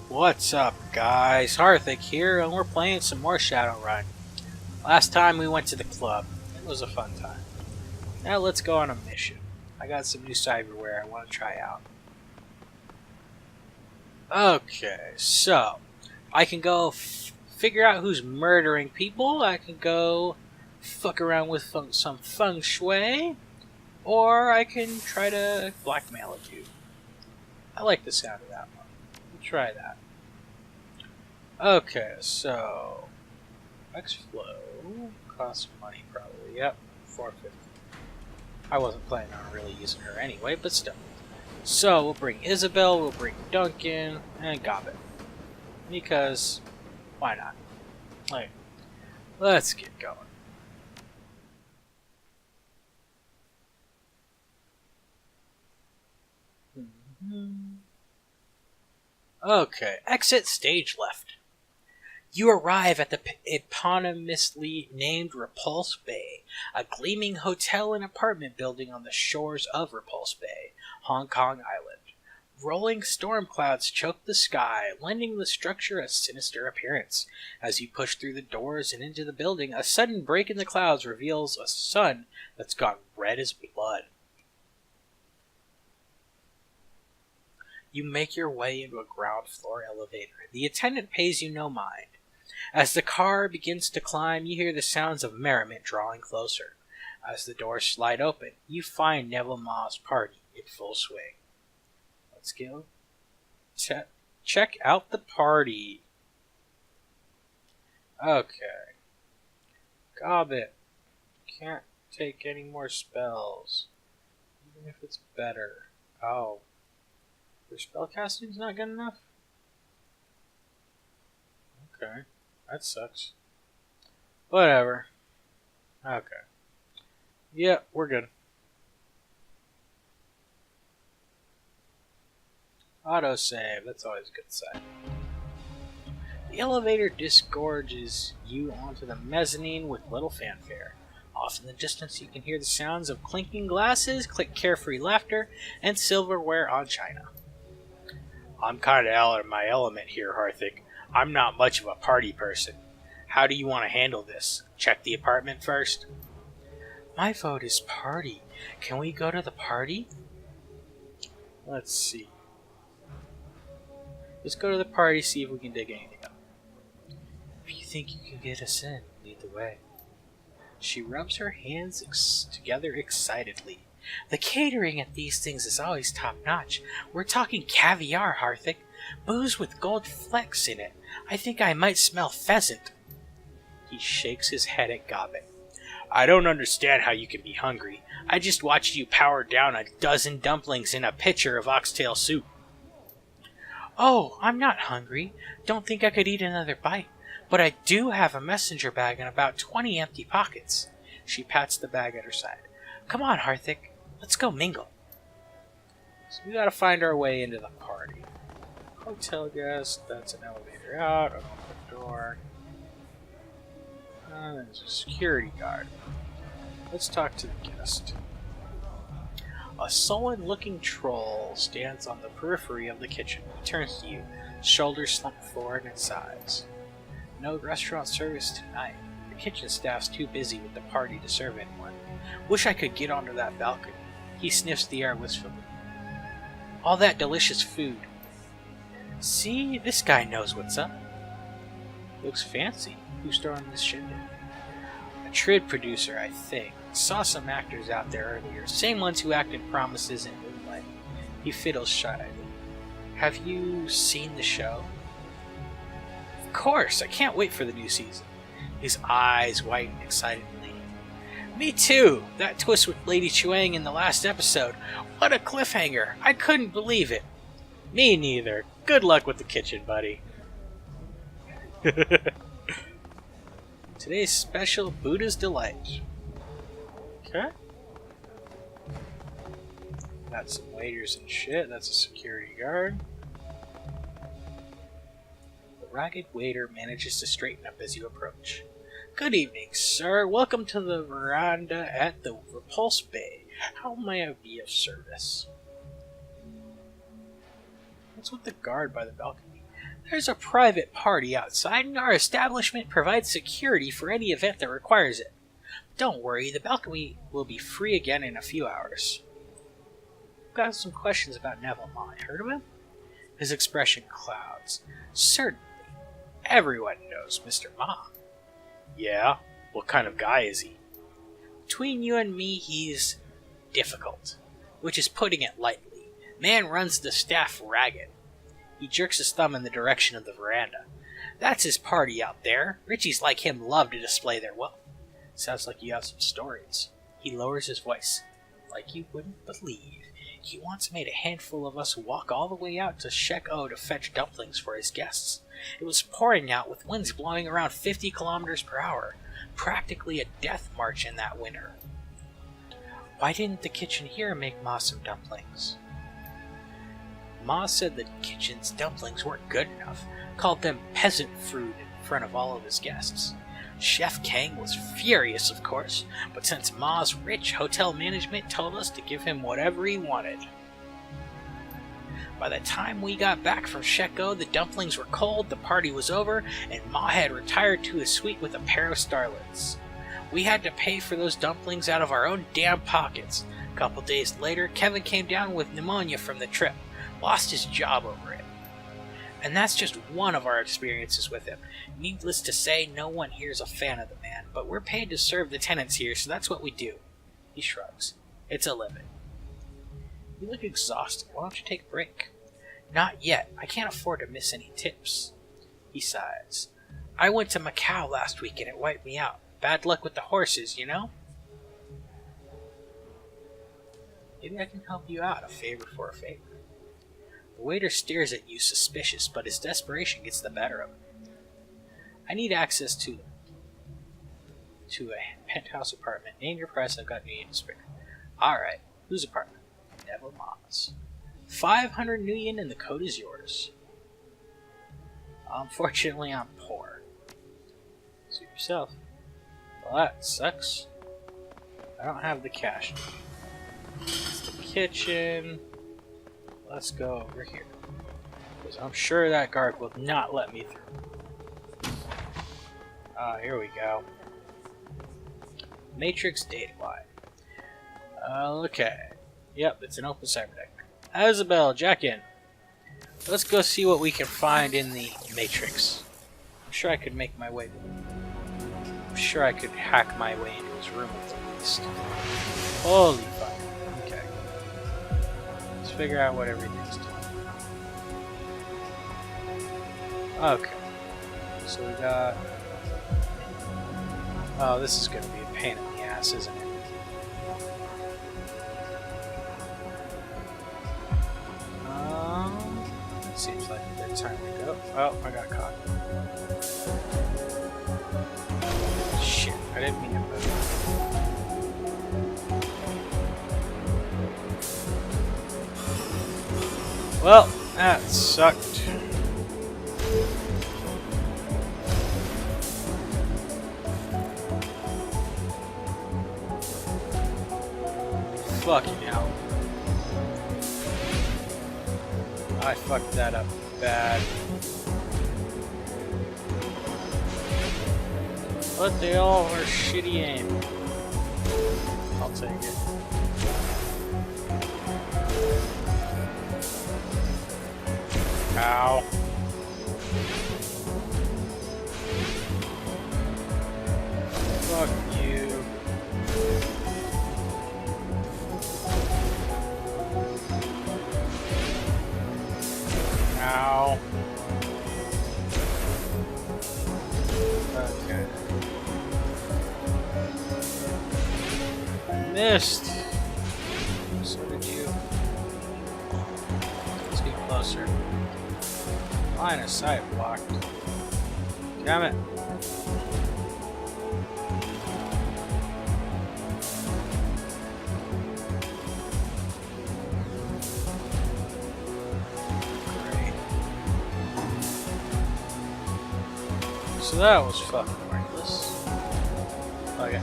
What's up, guys? Harthic here, and we're playing some more Shadowrun. Last time we went to the club. It was a fun time. Now let's go on a mission. I got some new cyberware I want to try out. Okay, so I can go figure out who's murdering people. I can go fuck around with some feng shui, or I can try to blackmail a dude. I like the sound of that one. We'll try that. Okay, so X-Flow costs money probably. Yep, 450. I wasn't planning on really using her anyway, but still. So we'll bring Isabel, we'll bring Duncan, and Gobbet. Because why not? Like, let's get going. Okay, exit stage left. You arrive at the eponymously named Repulse Bay, a gleaming hotel and apartment building on the shores of Repulse Bay, Hong Kong Island. Rolling storm clouds choke the sky, lending the structure a sinister appearance. As you push through the doors and into the building, a sudden break in the clouds reveals a sun that's gone red as blood. You make your way into a ground floor elevator. The attendant pays you no mind. As the car begins to climb, you hear the sounds of merriment drawing closer. As the doors slide open, you find Neville Ma's party in full swing. Let's go. Check out the party. Okay. Gobbet. Can't take any more spells. Even if it's better. Oh. Your spellcasting's not good enough? Okay. That sucks. Whatever. Okay. Yeah, we're good. Autosave. That's always a good sign. The elevator disgorges you onto the mezzanine with little fanfare. Off in the distance, you can hear the sounds of clinking glasses, carefree laughter, and silverware on china. I'm kind of out of my element here, Harthic. I'm not much of a party person. How do you want to handle this? Check the apartment first? My vote is party. Can we go to the party? Let's see. Let's go to the party, see if we can dig anything up. If you think you can get us in, lead the way. She rubs her hands together excitedly. The catering at these things is always top-notch. We're talking caviar, Harthic. Booze with gold flecks in it. I think I might smell pheasant. He shakes his head at Gobbet. I don't understand how you can be hungry. I just watched you power down a dozen dumplings in a pitcher of oxtail soup. Oh, I'm not hungry. Don't think I could eat another bite. But I do have a messenger bag and about 20 empty pockets. She pats the bag at her side. Come on, Harthic. Let's go mingle. So we gotta find our way into the party. Hotel guest, that's an elevator out, open the door. There's a security guard. Let's talk to the guest. A sullen-looking troll stands on the periphery of the kitchen. He turns to you, shoulders slumped forward and sighs. No restaurant service tonight. The kitchen staff's too busy with the party to serve anyone. Wish I could get onto that balcony. He sniffs the air wistfully. All that delicious food. See, this guy knows what's up. Looks fancy. Who's throwing this shindig? A Trid producer, I think. Saw some actors out there earlier. Same ones who act in Promises and Moonlight. He fiddles shyly. Have you seen the show? Of course! I can't wait for the new season. His eyes widen excitedly. Me too! That twist with Lady Chuang in the last episode. What a cliffhanger! I couldn't believe it. Me neither. Good luck with the kitchen, buddy. Today's special Buddha's Delight. Okay. Got some waiters and shit. That's a security guard. The ragged waiter manages to straighten up as you approach. Good evening, sir. Welcome to the veranda at the Repulse Bay. How may I be of service? What's with the guard by the balcony? There's a private party outside, and our establishment provides security for any event that requires it. Don't worry, the balcony will be free again in a few hours. I've got some questions about Neville Ma. Heard of him? His expression clouds. Certainly. Everyone knows Mr. Ma. Yeah? What kind of guy is he? Between you and me, he's difficult, which is putting it lightly. Man runs the staff ragged. He jerks his thumb in the direction of the veranda. That's his party out there. Richies like him love to display their wealth. Sounds like you have some stories. He lowers his voice. Like you wouldn't believe. He once made a handful of us walk all the way out to Shek-O to fetch dumplings for his guests. It was pouring out with winds blowing around 50 kilometers per hour. Practically a death march in that winter. Why didn't the kitchen here make Ma some dumplings? Ma said the kitchen's dumplings weren't good enough, called them peasant fruit in front of all of his guests. Chef Kang was furious, of course, but since Ma's rich, hotel management told us to give him whatever he wanted. By the time we got back from Shek-O, the dumplings were cold, the party was over, and Ma had retired to his suite with a pair of starlets. We had to pay for those dumplings out of our own damn pockets. A couple days later, Kevin came down with pneumonia from the trip, lost his job over it. And that's just one of our experiences with him. Needless to say, no one here's a fan of the man, but we're paid to serve the tenants here, so that's what we do. He shrugs. It's a living. You look exhausted. Why don't you take a break? Not yet. I can't afford to miss any tips. He sighs. I went to Macau last week and it wiped me out. Bad luck with the horses, you know? Maybe I can help you out. A favor for a favor. The waiter stares at you suspicious, but his desperation gets the better of him. I need access to a penthouse apartment. Name your price, I've got New Yen to spare. Alright, whose apartment? Neville Ma's. 500 New Yen and the code is yours. Unfortunately, I'm poor. Suit yourself. Well, that sucks. I don't have the cash. It's the kitchen. Let's go over here. Because I'm sure that guard will not let me through. Here we go. Matrix data line. Okay. Yep, it's an open cyberdeck. Isabel, jack in. Let's go see what we can find in the Matrix. I'm sure I could make my way. I'm sure I could hack my way into his room at the least. Holy fuck. Okay. Let's figure out what everything's doing. Okay. So we got... Oh, this is going to be a pain in the ass, isn't it? Seems like a good time to go. Oh, I got caught. Shit, I didn't mean to move. Well, that sucked. Fucking hell. I fucked that up bad. But they all are shitty aim. I'll take it. Ow. Fuck you. Ow. Okay. Missed. So did you. Let's get closer. Line of sight blocked. Damn it. So that was fucking pointless. Okay.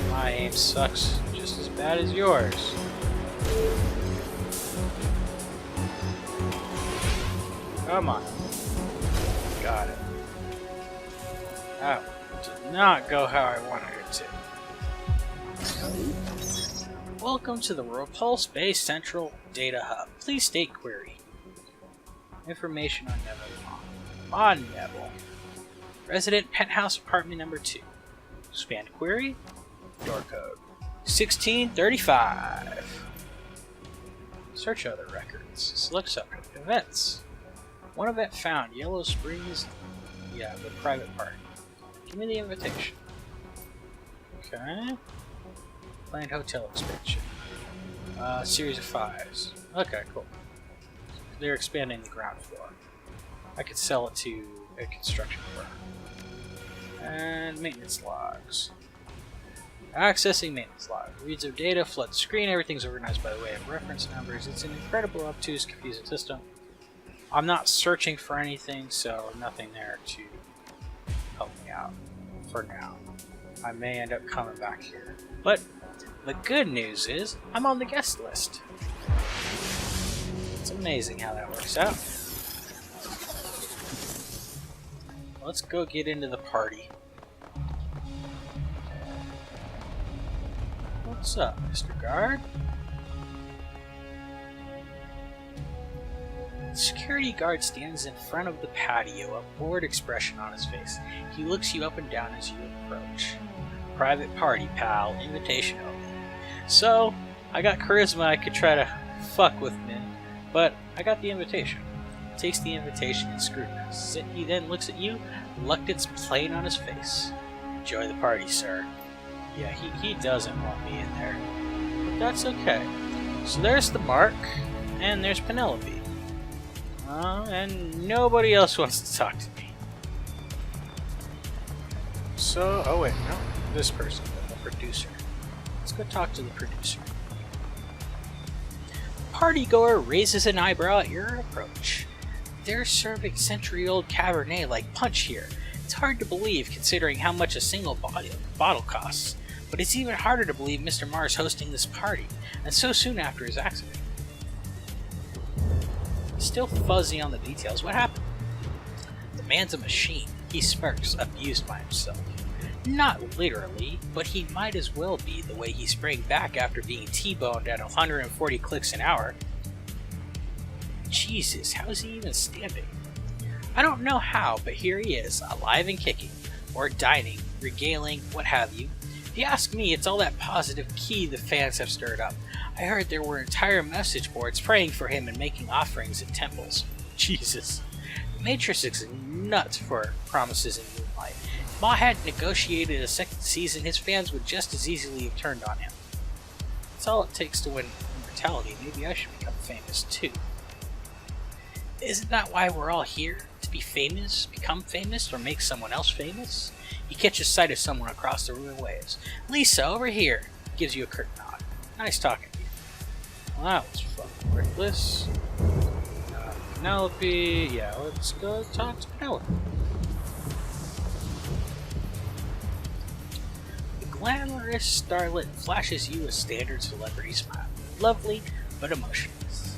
My aim sucks just as bad as yours. Come on. Got it. That did not go how I wanted it to. Welcome to the Repulse Base Central Data Hub. Please state query. Information on Neville. On Neville. Resident Penthouse Apartment Number 2. Expand query. Door code 1635. Search other records. Select subject. Events. One event found. Yellow Springs. Yeah, the private party. Give me the invitation. Okay. Planned hotel expansion. Series of 5s. Okay, cool. They're expanding the ground floor. I could sell it to a construction firm. And maintenance logs. Accessing maintenance log. Reads of data, flood screen, everything's organized by the way of reference numbers. It's an incredible, obtuse, confusing system. I'm not searching for anything, so nothing there to help me out for now. I may end up coming back here. But the good news is, I'm on the guest list. It's amazing how that works out. Let's go get into the party. What's up, Mr. Guard? The security guard stands in front of the patio, a bored expression on his face. He looks you up and down as you approach. Private party, pal. Invitation only. So, I got charisma I could try to fuck with Min, but I got the invitation. Takes the invitation and scrutinizes it. He then looks at you, reluctance plain on his face. Enjoy the party, sir. Yeah, he doesn't want me in there. But that's okay. So there's the Mark, and there's Penelope. And nobody else wants to talk to me. So, oh wait, no. This person, the producer. Let's go talk to the producer. The partygoer raises an eyebrow at your approach. They're serving century-old Cabernet like punch here. It's hard to believe considering how much a single bottle costs. But it's even harder to believe Mr. Mars hosting this party, and so soon after his accident. He's still fuzzy on the details. What happened? The man's a machine. He smirks, abused by himself. Not literally, but he might as well be the way he sprang back after being T-boned at 140 clicks an hour. Jesus, how is he even standing? I don't know how, but here he is, alive and kicking, or dining, regaling, what have you. If you ask me, it's all that positive key the fans have stirred up. I heard there were entire message boards praying for him and making offerings in temples. Jesus. The Matrix is nuts for promises in Moonlight. If Ma hadn't negotiated a second season, his fans would just as easily have turned on him. That's all it takes to win immortality. Maybe I should become famous too. Isn't that why we're all here? To be famous, become famous, or make someone else famous? He catches sight of someone across the room and waves. Lisa, over here! Gives you a curt nod. Nice talking to you. Well, that was fucking worthless. Penelope, yeah, let's go talk to Penelope. The glamorous starlet flashes you a standard celebrity smile. Lovely, but emotionless.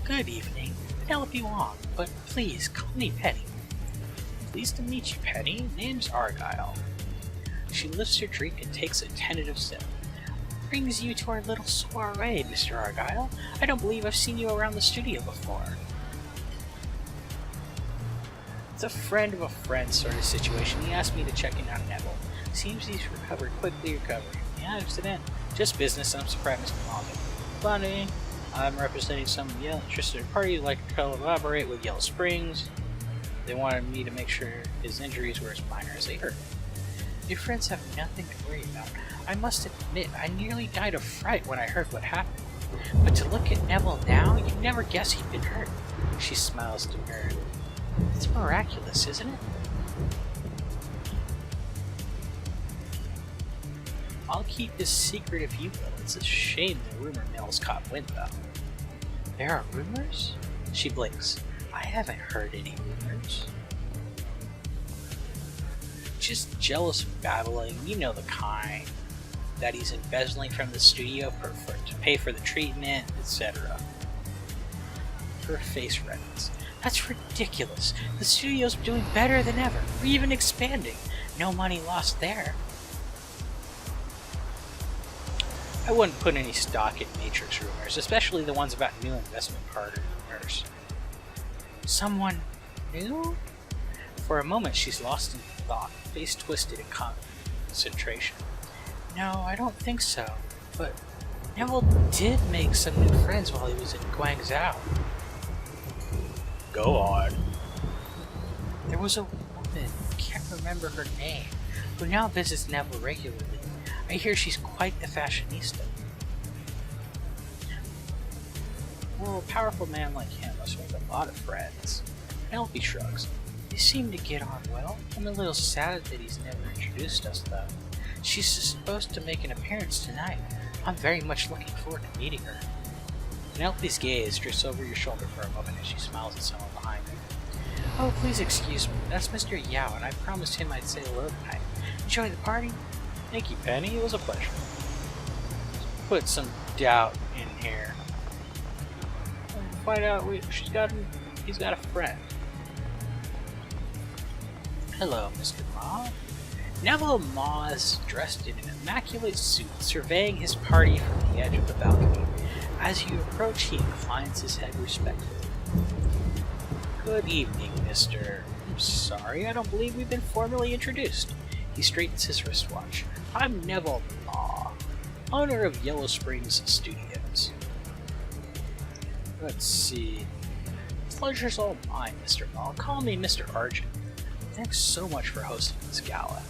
Good evening. Penelope Wong, but please call me Penny. Pleased to meet you, Penny. Name's Argyle. She lifts her drink and takes a tentative sip. Brings you to our little soiree, Mr. Argyle. I don't believe I've seen you around the studio before. It's a friend of a friend sort of situation. He asked me to check in on Neville. Seems he's quickly recovering. The accident? Just business. I'm surprised Mr. Malden. Funny. I'm representing some interested parties who'd like to collaborate with Yellow Springs. They wanted me to make sure his injuries were as minor as they hurt. Your friends have nothing to worry about. I must admit, I nearly died of fright when I heard what happened. But to look at Neville now, you'd never guess he'd been hurt. She smiles demurely. It's miraculous, isn't it? I'll keep this secret if you will. It's a shame the rumor mill's caught wind, though. There are rumors? She blinks. I haven't heard any rumors. Just jealous babbling, you know the kind. that he's embezzling from the studio to pay for the treatment, etc. Her face reddens. That's ridiculous. The studio's doing better than ever. We're even expanding. No money lost there. I wouldn't put any stock in Matrix rumors, especially the ones about new investment partners. Someone new? For a moment she's lost in thought, face twisted in concentration. No, I don't think so. But Neville did make some new friends while he was in Guangzhou. Go on. There was a woman, can't remember her name, who now visits Neville regularly. I hear she's quite a fashionista. Well, a powerful man like him must make a lot of friends. Penelope shrugs. They seem to get on well. I'm a little sad that he's never introduced us, though. She's supposed to make an appearance tonight. I'm very much looking forward to meeting her. Penelope's gaze drifts over your shoulder for a moment as she smiles at someone behind her. Oh, please excuse me. That's Mr. Yao, and I promised him I'd say hello tonight. Enjoy the party? Thank you, Penny. It was a pleasure. Let's put some doubt in here. Find out he's got a friend. Hello, Mr. Ma. Neville Ma is dressed in an immaculate suit, surveying his party from the edge of the balcony. As you approach, he inclines his head respectfully. Good evening, Mr. I'm sorry, I don't believe we've been formally introduced. He straightens his wristwatch. I'm Neville Ma, owner of Yellow Springs Studios. Let's see. Pleasure's all mine, Mr. Ma. Call me Mr. Argent. Thanks so much for hosting this gala.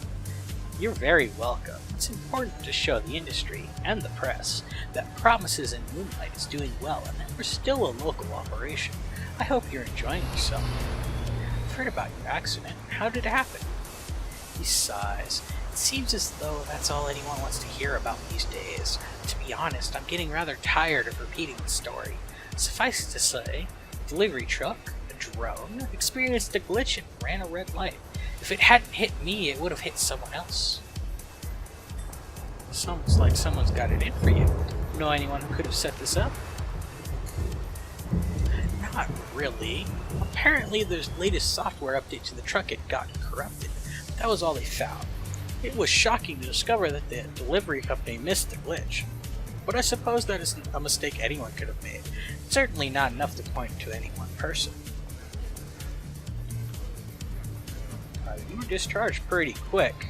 You're very welcome. It's important to show the industry and the press that Promises in Moonlight is doing well and that we're still a local operation. I hope you're enjoying yourself. I've heard about your accident. How did it happen? He sighs. It seems as though that's all anyone wants to hear about these days. To be honest, I'm getting rather tired of repeating the story. Suffice to say, a delivery truck, a drone, experienced a glitch and ran a red light. If it hadn't hit me, it would have hit someone else. Sounds like someone's got it in for you. Know anyone who could have set this up? Not really. Apparently, the latest software update to the truck had gotten corrupted. But that was all they found. It was shocking to discover that the delivery company missed the glitch. But I suppose that isn't a mistake anyone could have made. Certainly not enough to point to any one person. You were discharged pretty quick.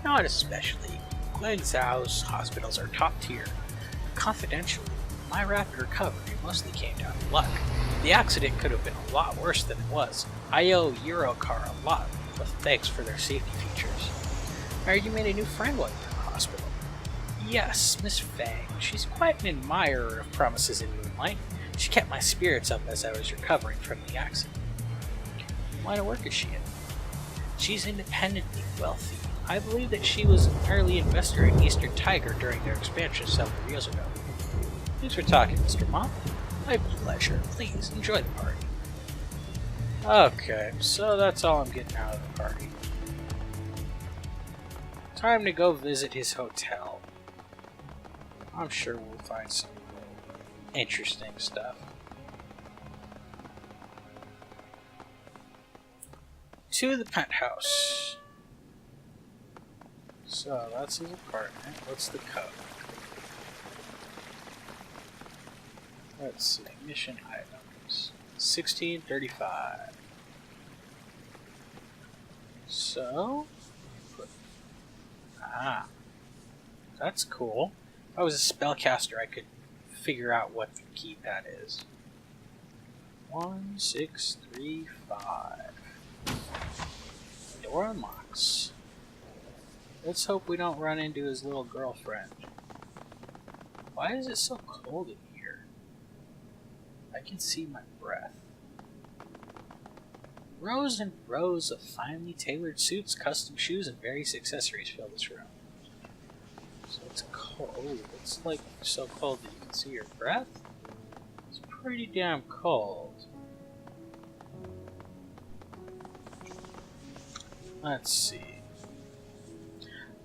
Not especially. Guangzhou's hospitals are top tier. Confidentially, my rapid recovery mostly came down to luck. The accident could have been a lot worse than it was. I owe Eurocar a lot of thanks for their safety features. I heard you made a new friend while you were in the hospital. Yes, Miss Fang. She's quite an admirer of Promises in Moonlight. She kept my spirits up as I was recovering from the accident. What line of work is she in? She's independently wealthy. I believe that she was an early investor in Eastern Tiger during their expansion several years ago. Thanks for talking, Mr. Ma. My pleasure. Please, enjoy the party. Okay, so that's all I'm getting out of the party. Time to go visit his hotel. I'm sure we'll find some interesting stuff. To the penthouse. So that's his apartment. What's the code? Let's see. Mission items. 1635. So. That's cool. If I was a spellcaster, I could figure out what the keypad is. 1635. Door unlocks. Let's hope we don't run into his little girlfriend. Why is it so cold in here? I can see my breath. Rows and rows of finely tailored suits, custom shoes, and various accessories fill this room. So it's cold. It's like so cold that you can see your breath. It's pretty damn cold. Let's see.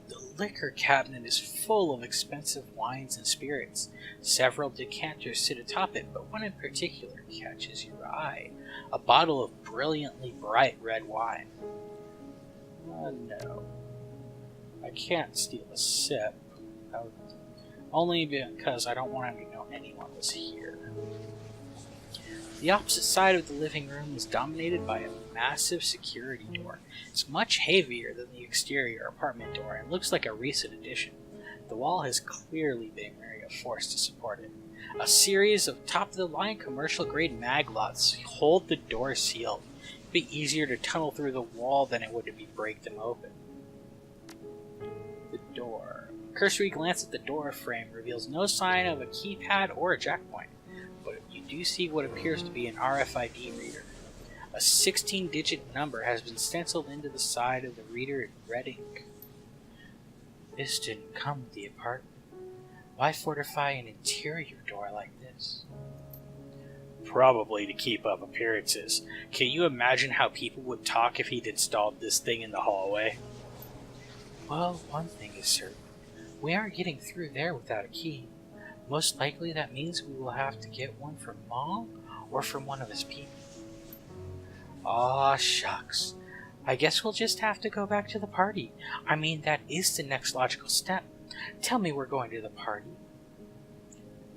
The liquor cabinet is full of expensive wines and spirits. Several decanters sit atop it, but one in particular catches your eye. A bottle of brilliantly bright red wine. No. I can't steal a sip. Only because I don't want him to know anyone was here. The opposite side of the living room is dominated by a massive security door. It's much heavier than the exterior apartment door and looks like a recent addition. The wall has clearly been reinforced to support it. A series of top-of-the-line commercial-grade maglots hold the door sealed. It'd be easier to tunnel through the wall than it would to break them open. The door. A cursory glance at the door frame reveals no sign of a keypad or a jack point, but you do see what appears to be an RFID reader. A 16-digit number has been stenciled into the side of the reader in red ink. This didn't come with the apartment. Why fortify an interior door like this? Probably to keep up appearances. Can you imagine how people would talk if he'd installed this thing in the hallway? Well, one thing is certain. We aren't getting through there without a key. Most likely that means we will have to get one from Mong or from one of his people. Aw, shucks. I guess we'll just have to go back to the party. I mean, that is the next logical step. Tell me we're going to the party.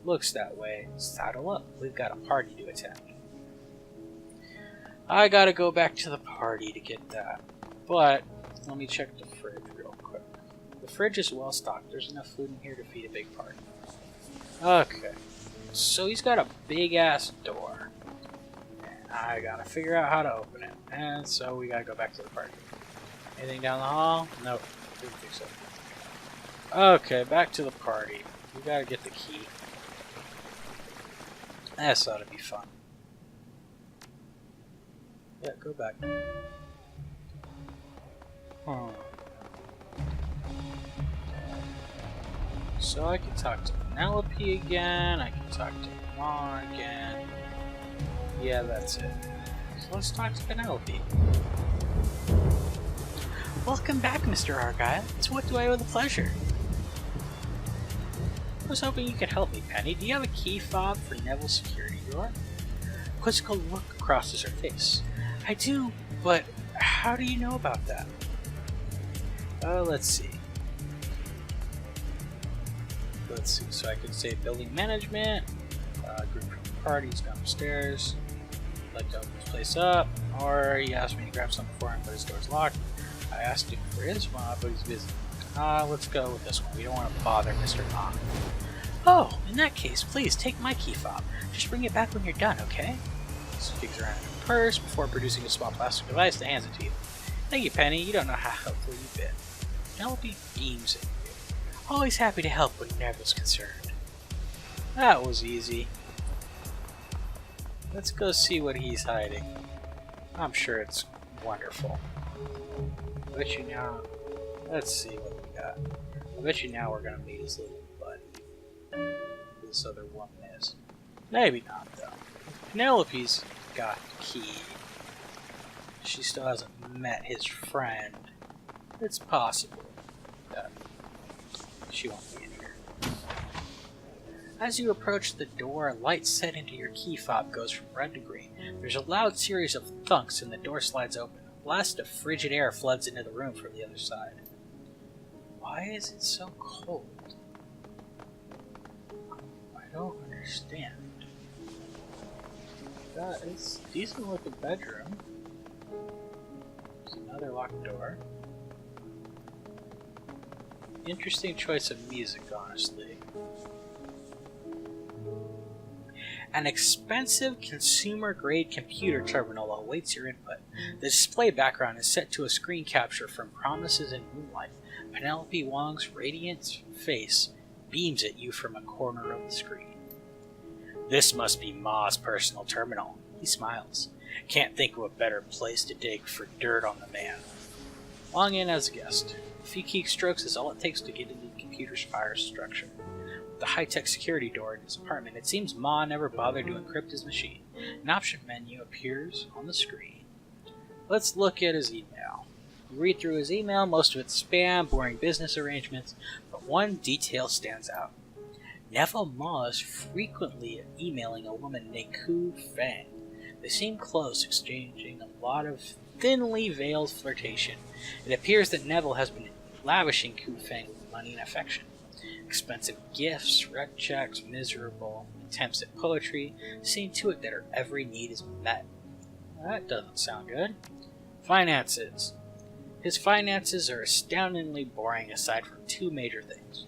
Looks that way. Saddle up. We've got a party to attend. I gotta go back to the party to get that. But, let me check the fridge real quick. The fridge is well stocked. There's enough food in here to feed a big party. Okay. So he's got a big ass door. And I gotta figure out how to open it. And so we gotta go back to the party. Anything down the hall? Nope. Didn't think so. Okay, back to the party. We gotta get the key. This ought to be fun. Yeah, go back. So I can talk to Penelope again. I can talk to Mom again. Yeah, that's it. So let's talk to Penelope. Welcome back, Mr. Argyle. To what do I owe the pleasure? I was hoping you could help me, Penny. Do you have a key fob for Neville's security door? A quizzical look crosses her face. I do, but how do you know about that? Let's see. So I could say building management, group from parties downstairs. I'd like to open this place up. Or he asked me to grab something for him, but his door's locked. I asked him for his fob, but he's busy. Let's go with this one. We don't want to bother Mr. Mom. Oh, in that case, please take my key fob. Just bring it back when you're done, okay? So he digs around in her purse before producing a small plastic device and hands it to you. Thank you, Penny. You don't know how helpful you've been. Penelope beams at you. Always happy to help when Neville's concerned. That was easy. Let's go see what he's hiding. I'm sure it's wonderful. I bet you now. Let's see what we got. I bet you now we're gonna meet his little buddy. This other woman is. Maybe not, though. Penelope's got the key. She still hasn't met his friend. It's possible that she won't be in here. As you approach the door, a light set into your key fob goes from red to green. There's a loud series of thunks and the door slides open. A blast of frigid air floods into the room from the other side. Why is it so cold? I don't understand. It's a decent looking bedroom. There's another locked door. Interesting choice of music, honestly. An expensive consumer-grade computer terminal awaits your input. The display background is set to a screen capture from Promises in Moonlight. Penelope Wong's radiant face beams at you from a corner of the screen. This must be Ma's personal terminal. He smiles. Can't think of a better place to dig for dirt on the man. Wong in as a guest. A few keystrokes is all it takes to get into the computer's fire structure. With the high-tech security door in his apartment, it seems Ma never bothered to encrypt his machine. An option menu appears on the screen. Let's look at his email. You read through his email, most of it's spam, boring business arrangements, but one detail stands out. Neville Maw is frequently emailing a woman named Ku Feng. They seem close, exchanging a lot of thinly veiled flirtation. It appears that Neville has been lavishing Ku Feng with money and affection. Expensive gifts, rec checks, miserable attempts at poetry, seeing to it that her every need is met. That doesn't sound good. Finances. His finances are astoundingly boring aside from two major things.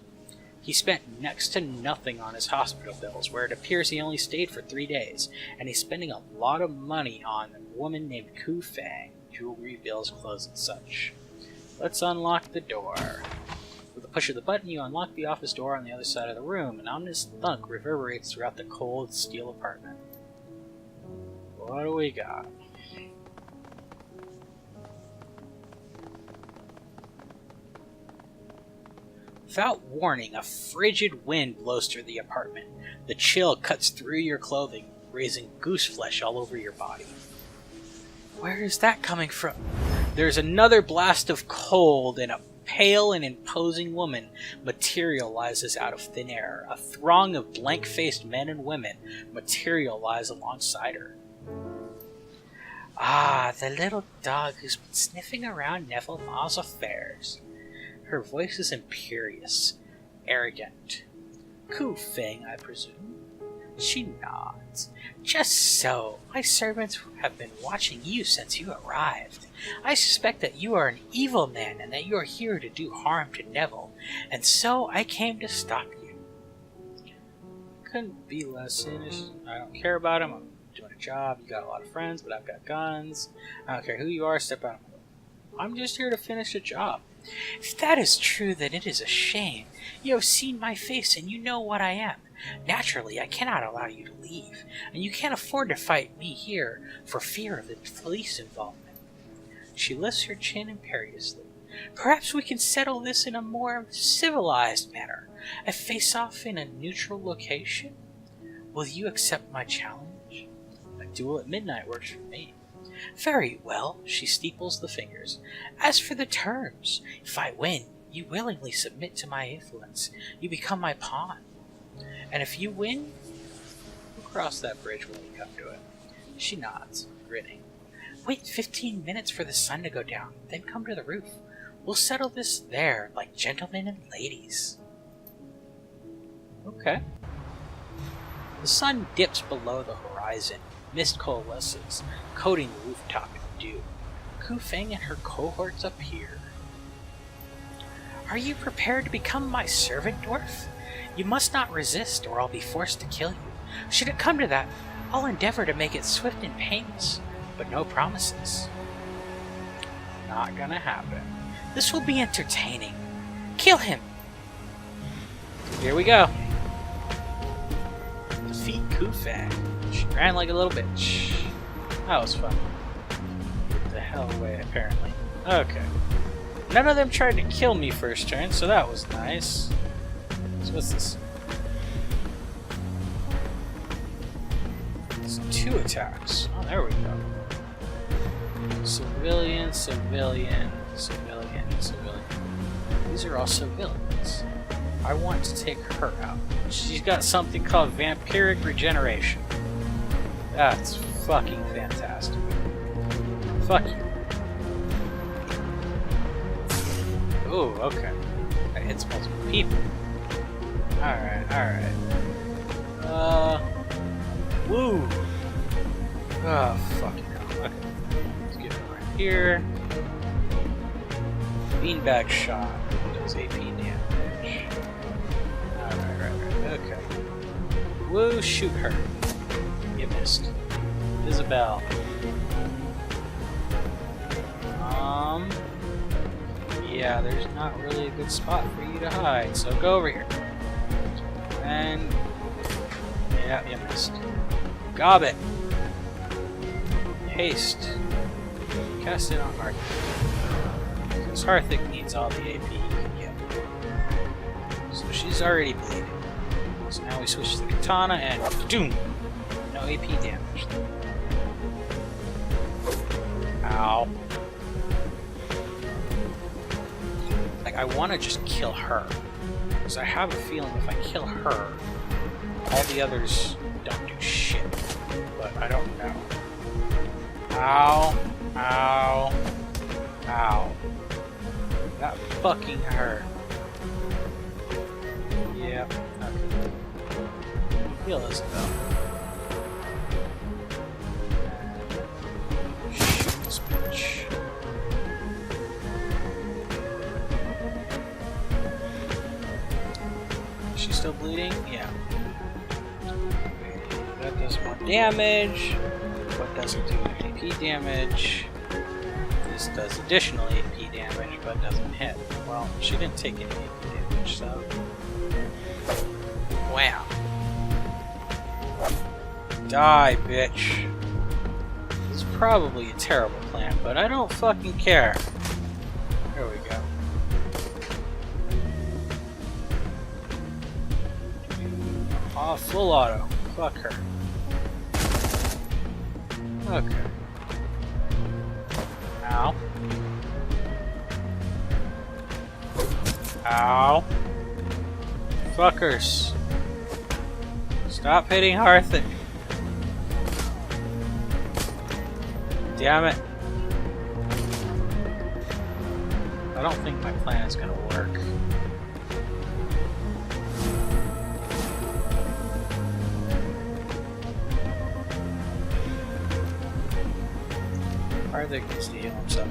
He spent next to nothing on his hospital bills, where it appears he only stayed for 3 days, and he's spending a lot of money on a woman named Ku Feng, jewelry, bills, clothes, and such. Let's unlock the door. With a push of the button, you unlock the office door on the other side of the room. An ominous thunk reverberates throughout the cold steel apartment. What do we got? Without warning, a frigid wind blows through the apartment. The chill cuts through your clothing, raising goose flesh all over your body. Where is that coming from? There's another blast of cold, and a pale and imposing woman materializes out of thin air. A throng of blank-faced men and women materialize alongside her. Ah, the little dog who's been sniffing around Neville Maw's affairs. Her voice is imperious, arrogant. Ku Feng, I presume? She nods. Just so. My servants have been watching you since you arrived. I suspect that you are an evil man and that you are here to do harm to Neville, and so I came to stop you. Couldn't be less innocent. I don't care about him. I'm doing a job. You got a lot of friends, but I've got guns. I don't care who you are. Step out of my way. I'm just here to finish a job. If that is true, then it is a shame. You have seen my face and you know what I am. Naturally, I cannot allow you to leave, and you can't afford to fight me here for fear of the police involvement. She lifts her chin imperiously. Perhaps we can settle this in a more civilized manner. A face-off in a neutral location? Will you accept my challenge? A duel at midnight works for me. Very well, she steeples the fingers. As for the terms, if I win, you willingly submit to my influence. You become my pawn. And if you win, we'll cross that bridge when we come to it. She nods, grinning. Wait 15 minutes for the sun to go down, then come to the roof. We'll settle this there, like gentlemen and ladies. Okay. The sun dips below the horizon. Mist coalesces, coating the rooftop in dew. Ku Feng and her cohorts appear. Are you prepared to become my servant, dwarf? You must not resist, or I'll be forced to kill you. Should it come to that, I'll endeavor to make it swift and painless, but no promises. Not gonna happen. This will be entertaining. Kill him! Here we go. Defeat Ku Feng. She ran like a little bitch. That was fun. Get the hell away, apparently. Okay. None of them tried to kill me first turn, so that was nice. So what's this? It's 2 attacks. Oh, there we go. Civilian, civilian, civilian, civilian. These are all civilians. I want to take her out. She's got something called vampiric regeneration. That's fucking fantastic. Fuck you. Ooh, okay. That hits multiple people. Alright, alright. Woo! Oh, fucking hell. Okay. Let's get over here. Beanbag shot. Does AP damage. Alright, okay. Woo, shoot her. You missed. Isabel. Yeah, there's not really a good spot for you to hide, so go over here. And... yeah, you missed. Gob it! Haste. Cast it on Harthic. Because Harthic needs all the AP he can get. So she's already bleeding. So now we switch to the katana and doom! No AP damage. Ow. I want to just kill her. Because I have a feeling if I kill her, all the others don't do shit. But I don't know. Ow. Ow. Ow. That fucking hurt. Yep. Okay. Heal this though. Shoot this bitch. Is she still bleeding? Yeah. That does more damage. What doesn't do AP damage? This does additional AP damage, but doesn't hit. Well, she didn't take any AP damage, so... Wow. Die, bitch. This is probably a terrible plan, but I don't fucking care. There we go. Oh, full auto. Fuck her. Okay. Ow. Ow. Fuckers. Stop hitting Harthic. Damn it. I don't think my plan is gonna work. Harthic needs to heal himself.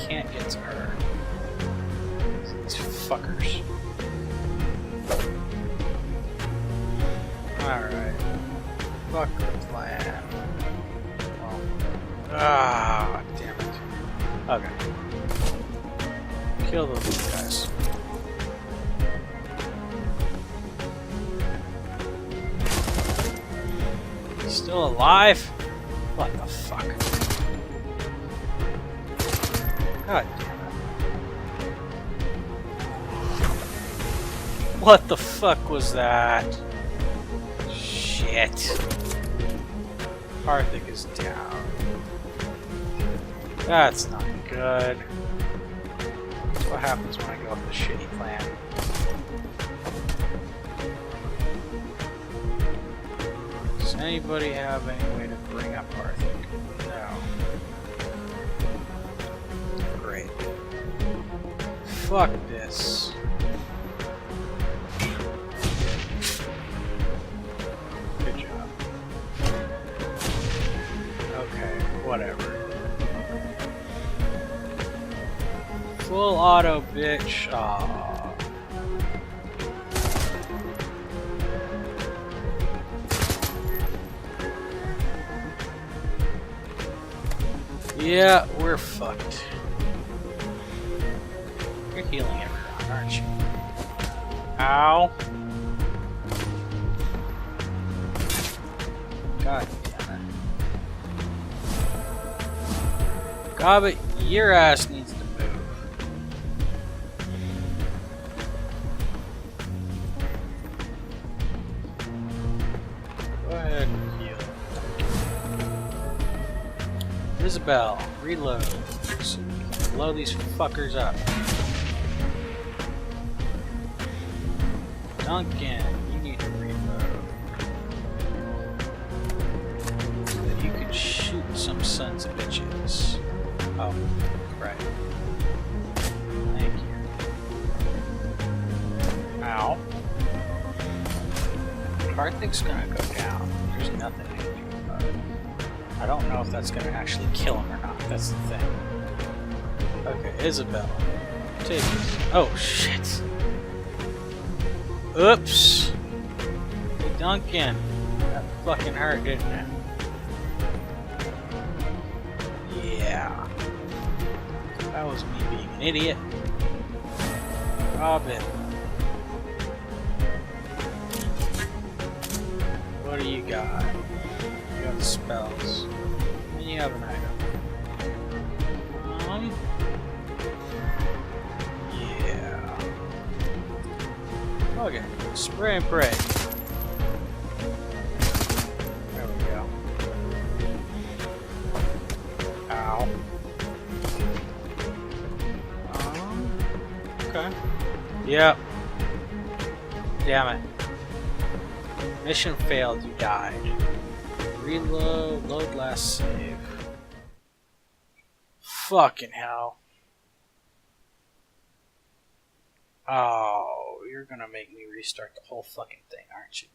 Can't get to her. These fuckers. Alright. Fuck the plan. Well. Ah, damn it. Okay. Kill those guys. Still alive? What the fuck? God damn it. What the fuck was that? Shit. Harthic is down. That's not good. That's what happens when I go with the shitty plan. Does anybody have any way to bring up Harthic? No. Great. Fuck this. Good job. Okay, whatever. Full auto, bitch. Aww. Yeah, we're fucked. You're healing everyone, aren't you? Ow. God damn it. God, but your ass needs to move. Go ahead and heal. Isabel, reload. So blow these fuckers up. Duncan, you need to reload. So that you can shoot some sons of bitches. Oh, right. Thank you. Ow. Harthic's gonna go down. There's nothing I can do about it. I don't know if that's gonna actually kill him or not. That's the thing. Okay, Isabel. Take this. Oh, shit. Oops. Hey, Duncan. That fucking hurt, didn't it? Yeah. That was me being an idiot. Robin. What do you got? You got spells. And you have an item. Yeah. Okay. Spray and pray. There we go. Okay. Yep. Damn it. Mission failed, you died. Reload, load last save. Fucking hell. Oh, you're gonna make me restart the whole fucking thing, aren't you?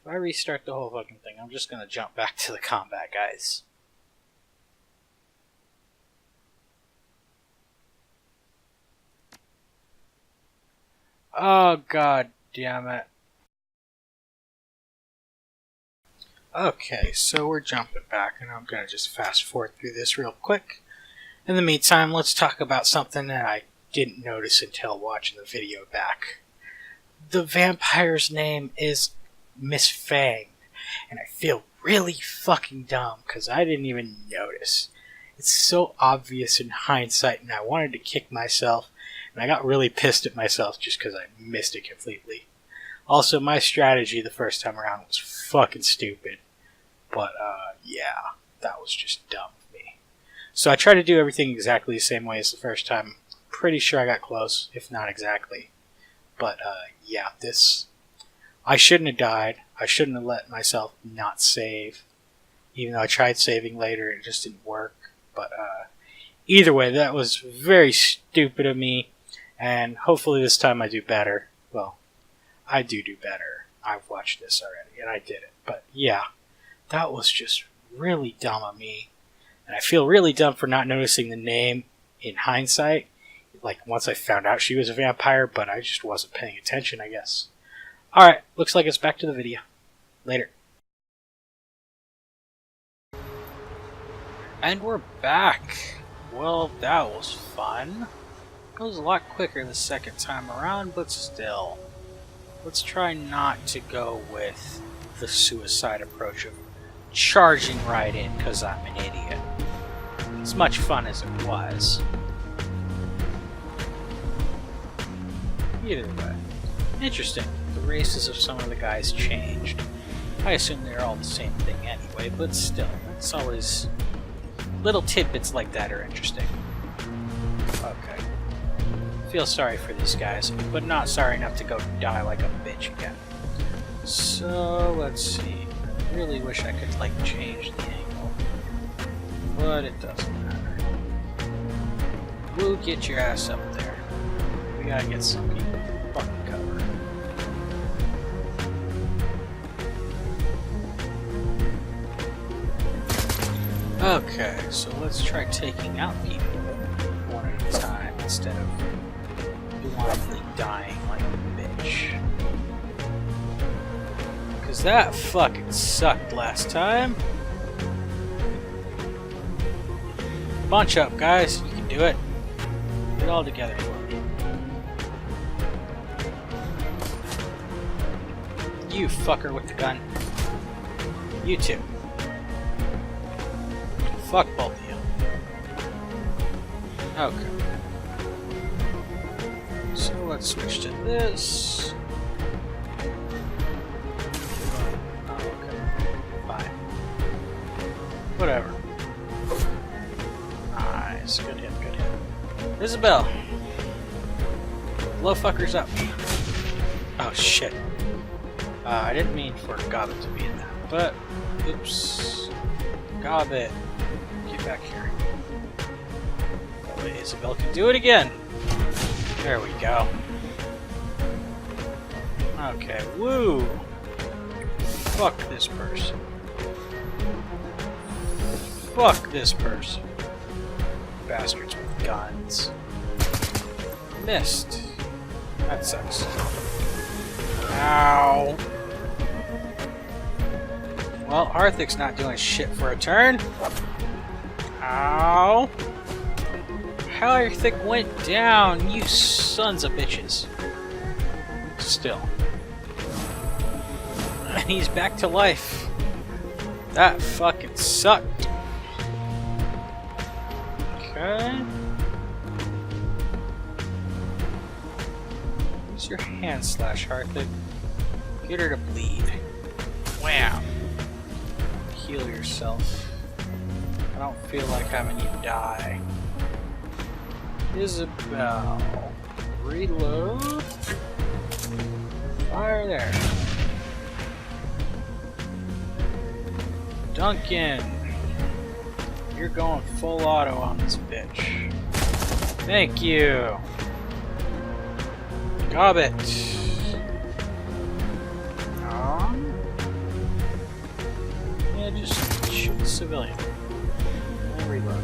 If I restart the whole fucking thing, I'm just gonna jump back to the combat, guys. Oh, god damn it. Okay, so we're jumping back, and I'm gonna just fast forward through this real quick. In the meantime, let's talk about something that I didn't notice until watching the video back. The vampire's name is Miss Fang, and I feel really fucking dumb because I didn't even notice. It's so obvious in hindsight, and I wanted to kick myself, and I got really pissed at myself just because I missed it completely. Also, my strategy the first time around was fucking stupid, but yeah, that was just dumb of me. So I tried to do everything exactly the same way as the first time. Pretty sure I got close, if not exactly. But yeah, this... I shouldn't have died. I shouldn't have let myself not save. Even though I tried saving later, it just didn't work. But either way, that was very stupid of me. And hopefully this time I do better. Well, I do better. I've watched this already, and I did it. But yeah, that was just really dumb of me. And I feel really dumb for not noticing the name in hindsight. Like, once I found out she was a vampire, but I just wasn't paying attention, I guess. Alright, looks like it's back to the video. Later. And we're back. Well, that was fun. It was a lot quicker the second time around, but still. Let's try not to go with the suicide approach of charging right in because I'm an idiot. As much fun as it was. Either way. Interesting. The races of some of the guys changed. I assume they're all the same thing anyway, but still, it's always... little tidbits like that are interesting. Okay. Feel sorry for these guys, but not sorry enough to go die like a bitch again. So, let's see. I really wish I could, like, change the angle. But it doesn't matter. Woo, get your ass up there. We gotta get some people fucking cover. Okay, so let's try taking out people one at a time instead of blindly dying like a bitch. Because that fucking sucked last time. Bunch up, guys. You can do it. Get all together for me. You fucker with the gun. You too. Fuck both of you. Okay. So let's switch to this. Oh, okay. Fine. Whatever. Nice. Good hit, good hit. Isabel! Blow fuckers up. Oh shit. I didn't mean for Gobbit to be in that, but oops. Gobbit. Get back here. That way Isabel can do it again. There we go. Okay, woo! Fuck this person. Fuck this person. Bastards with guns. Missed. That sucks. Ow! Well, Harthic's not doing shit for a turn. Ow! Harthic went down, you sons of bitches. Still. And he's back to life. That fucking sucked. Okay. Use your hand slash, Harthic. Get her to bleed. Wow. Heal yourself. I don't feel like having you die. Isabel. Reload. Fire there. Duncan. You're going full auto on this bitch. Thank you. Gobbit. Yeah, just shoot the civilian. And reload.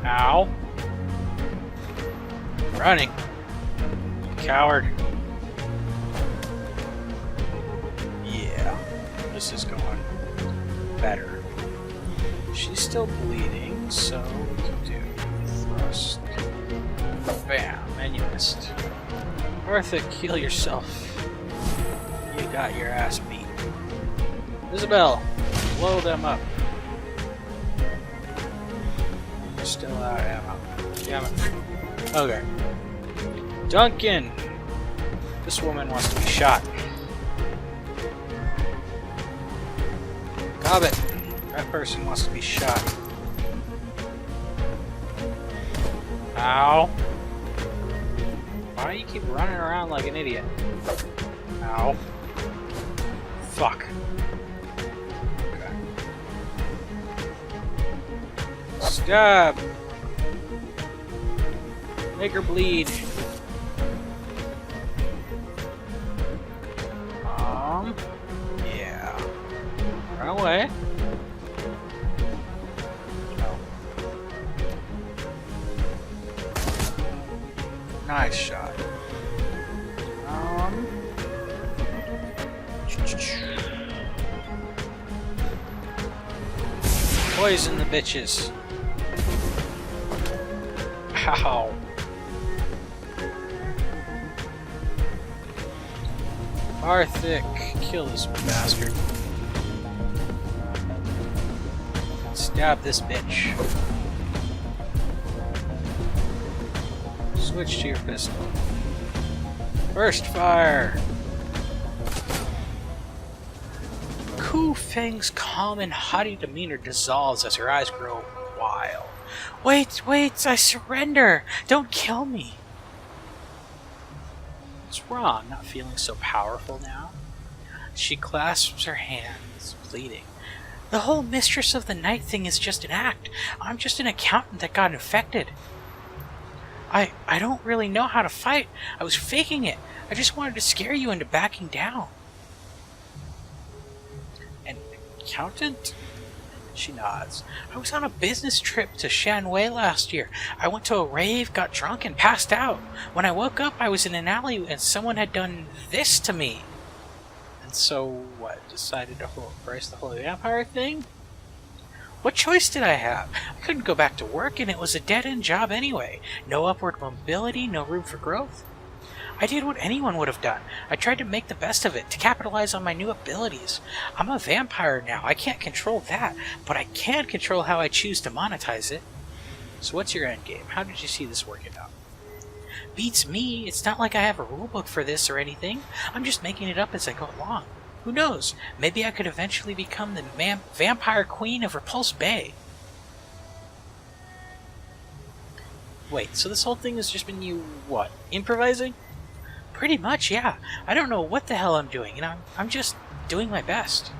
Ow. Running. Coward. Yeah. This is going better. She's still bleeding, so we can do thrust. Bam, and you missed. Harthic, heal yourself. You got your ass beat. Isabel, blow them up. You're still out of ammo. Damn it. Okay. Duncan! This woman wants to be shot. Gobbit! That person wants to be shot. Ow! Why do you keep running around like an idiot? Ow. Fuck. Okay. Stab! Make her bleed. Yeah. Run away. Nice shot. Poison the bitches. Ow. Harthic, kill this bastard. Stab this bitch. Switch to your pistol. Burst fire! Ku Feng's calm and haughty demeanor dissolves as her eyes grow wild. Wait, I surrender! Don't kill me! What's wrong? Not feeling so powerful now? She clasps her hands, pleading. The whole Mistress of the Night thing is just an act. I'm just an accountant that got infected. I don't really know how to fight. I was faking it. I just wanted to scare you into backing down. An accountant? She nods. I was on a business trip to Shanwei last year. I went to a rave, got drunk, and passed out. When I woke up, I was in an alley and someone had done this to me. And so, what? Decided to embrace the holy vampire thing? What choice did I have? I couldn't go back to work, and it was a dead-end job anyway. No upward mobility, no room for growth. I did what anyone would have done. I tried to make the best of it, to capitalize on my new abilities. I'm a vampire now. I can't control that, but I can control how I choose to monetize it. So what's your endgame? How did you see this working out? Beats me. It's not like I have a rulebook for this or anything. I'm just making it up as I go along. Who knows? Maybe I could eventually become the vampire queen of Repulse Bay. Wait, so this whole thing has just been you, what, improvising? Pretty much, yeah. I don't know what the hell I'm doing, and I'm just doing my best.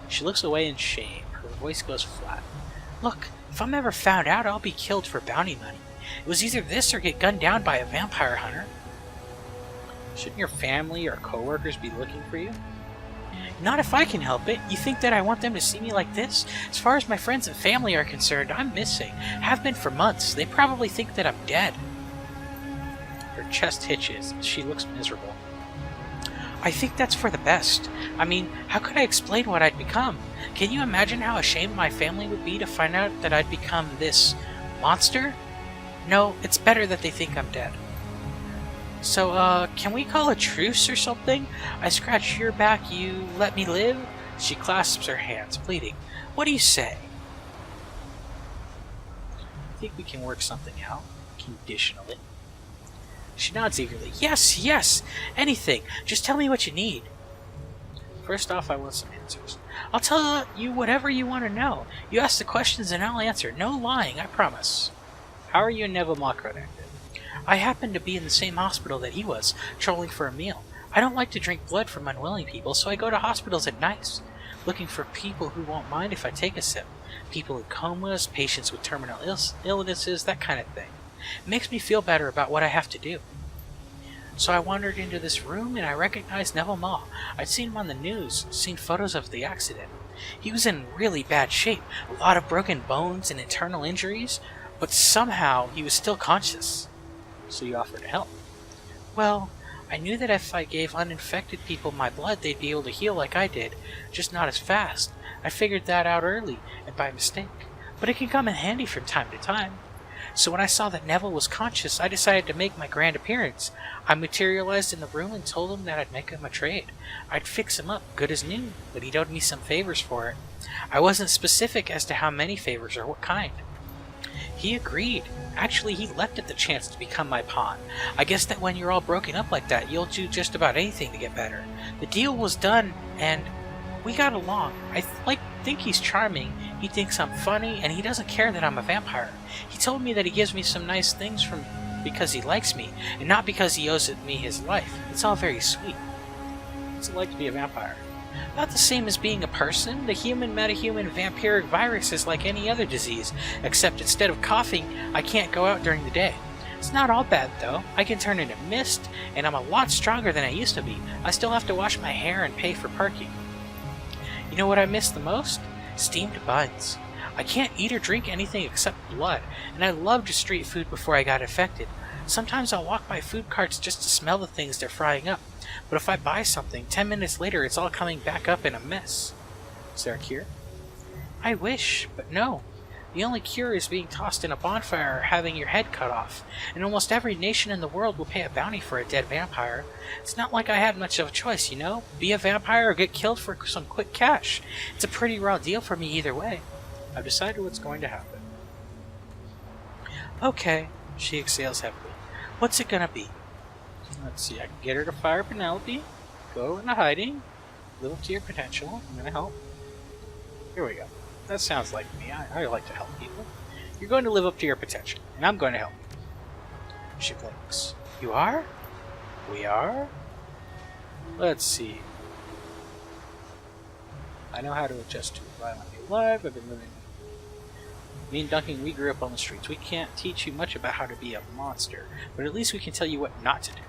She looks away in shame. Her voice goes flat. Look, if I'm ever found out, I'll be killed for bounty money. It was either this or get gunned down by a vampire hunter. Shouldn't your family or coworkers be looking for you? Not if I can help it. You think that I want them to see me like this? As far as my friends and family are concerned, I'm missing. Have been for months. They probably think that I'm dead. Her chest hitches. She looks miserable. I think that's for the best. I mean, how could I explain what I'd become? Can you imagine how ashamed my family would be to find out that I'd become this monster? No, it's better that they think I'm dead. So, can we call a truce or something? I scratch your back, you let me live? She clasps her hands, pleading. What do you say? I think we can work something out, conditionally. She nods eagerly. Yes, anything. Just tell me what you need. First off, I want some answers. I'll tell you whatever you want to know. You ask the questions and I'll answer. No lying, I promise. How are you and Neville Maw connected? I happened to be in the same hospital that he was, trolling for a meal. I don't like to drink blood from unwilling people, so I go to hospitals at night, looking for people who won't mind if I take a sip. People in comas, patients with terminal illnesses, that kind of thing. It makes me feel better about what I have to do. So I wandered into this room and I recognized Neville Maw. I'd seen him on the news, seen photos of the accident. He was in really bad shape, a lot of broken bones and internal injuries, but somehow he was still conscious. So you offered to help. Well, I knew that if I gave uninfected people my blood, they'd be able to heal like I did, just not as fast. I figured that out early, and by mistake. But it can come in handy from time to time. So when I saw that Neville was conscious, I decided to make my grand appearance. I materialized in the room and told him that I'd make him a trade. I'd fix him up, good as new, but he'd owed me some favors for it. I wasn't specific as to how many favors or what kind. He agreed. Actually, he leapt at the chance to become my pawn. I guess that when you're all broken up like that, you'll do just about anything to get better. The deal was done, and we got along. I think he's charming, he thinks I'm funny, and he doesn't care that I'm a vampire. He told me that he gives me some nice things because he likes me, and not because he owes me his life. It's all very sweet. What's it like to be a vampire? Not the same as being a person. The human metahuman vampiric virus is like any other disease, except instead of coughing, I can't go out during the day. It's not all bad though. I can turn into mist, and I'm a lot stronger than I used to be. I still have to wash my hair and pay for parking. You know what I miss the most? Steamed buns. I can't eat or drink anything except blood, and I loved street food before I got infected. Sometimes I'll walk by food carts just to smell the things they're frying up. But if I buy something, 10 minutes later it's all coming back up in a mess. Is there a cure? I wish, but no. The only cure is being tossed in a bonfire or having your head cut off, and almost every nation in the world will pay a bounty for a dead vampire. It's not like I had much of a choice, you know? Be a vampire or get killed for some quick cash. It's a pretty raw deal for me either way. I've decided what's going to happen. Okay, she exhales heavily. What's it gonna be? Let's see, I can get her to fire Penelope, go into hiding, live up to your potential. I'm gonna help. Here we go. That sounds like me. I like to help people. You're going to live up to your potential, and I'm going to help you. She blinks. You are? We are? Let's see. I know how to adjust to violently alive. I've been living. Me and Duncan, we grew up on the streets. We can't teach you much about how to be a monster, but at least we can tell you what not to do.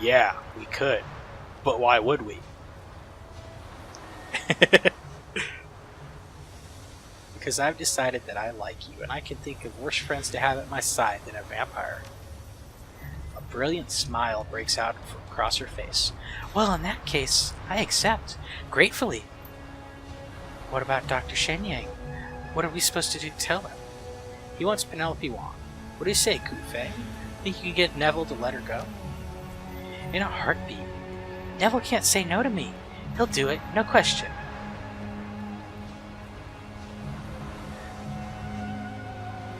Yeah, we could. But why would we? Because I've decided that I like you, and I can think of worse friends to have at my side than a vampire. A brilliant smile breaks out from across her face. Well, in that case, I accept. Gratefully. What about Dr. Shenyang? What are we supposed to do to tell him? He wants Penelope Wong. What do you say, Kufei? Think you can get Neville to let her go? In a heartbeat. Neville can't say no to me. He'll do it, no question.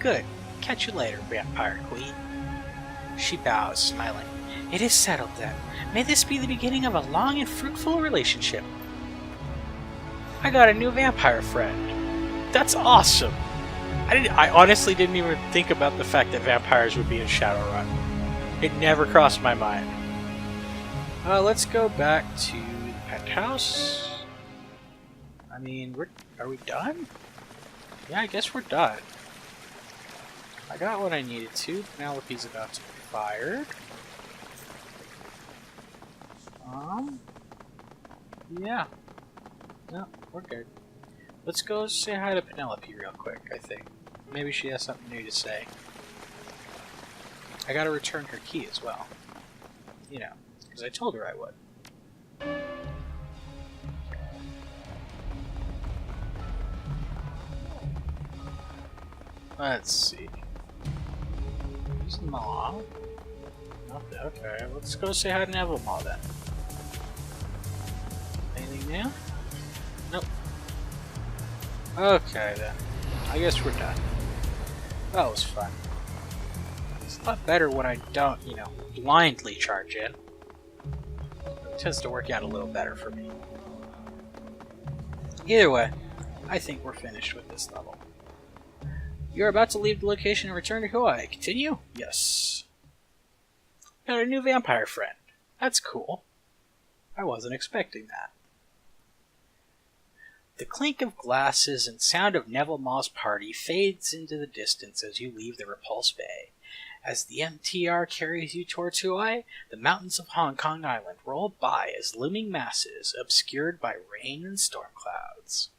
Good. Catch you later, Vampire Queen. She bows, smiling. It is settled then. May this be the beginning of a long and fruitful relationship. I got a new vampire friend. That's awesome. I honestly didn't even think about the fact that vampires would be in Shadowrun. It never crossed my mind. Let's go back to the penthouse. I mean, are we done? Yeah, I guess we're done. I got what I needed to. Penelope's about to be fired. Yeah. No, we're good. Let's go say hi to Penelope real quick, I think. Maybe she has something new to say. I gotta return her key as well. You know, because I told her I would. Let's see. Who's Maw? Okay, let's go say hi to Neville Maw then. Anything new? Nope. Okay then. I guess we're done. That was fun. It's a lot better when I don't, blindly charge in. It tends to work out a little better for me. Either way, I think we're finished with this level. You're about to leave the location and return to Hawaii. Continue? Yes. Got a new vampire friend. That's cool. I wasn't expecting that. The clink of glasses and sound of Neville Maw's party fades into the distance as you leave the Repulse Bay. As the MTR carries you towards Hawaii, the mountains of Hong Kong Island roll by as looming masses obscured by rain and storm clouds.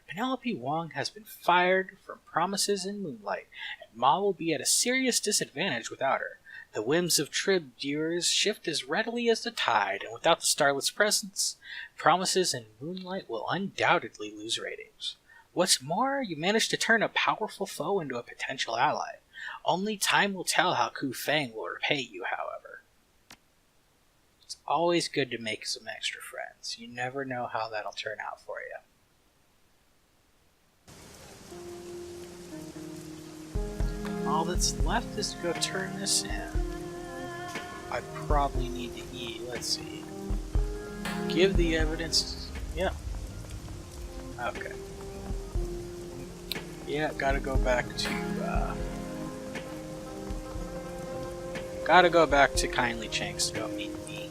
Penelope Wong has been fired from Promises in Moonlight, and Ma will be at a serious disadvantage without her. The whims of Trib viewers shift as readily as the tide, and without the Starlet's presence, Promises in Moonlight will undoubtedly lose ratings. What's more, you managed to turn a powerful foe into a potential ally. Only time will tell how Ku Feng will repay you, however. It's always good to make some extra friends. You never know how that'll turn out for you. All that's left is to go turn this in. I probably need to eat. Let's see. Give the evidence. Yeah. Okay. Yeah, gotta go back to Kindly Chinks to go meet the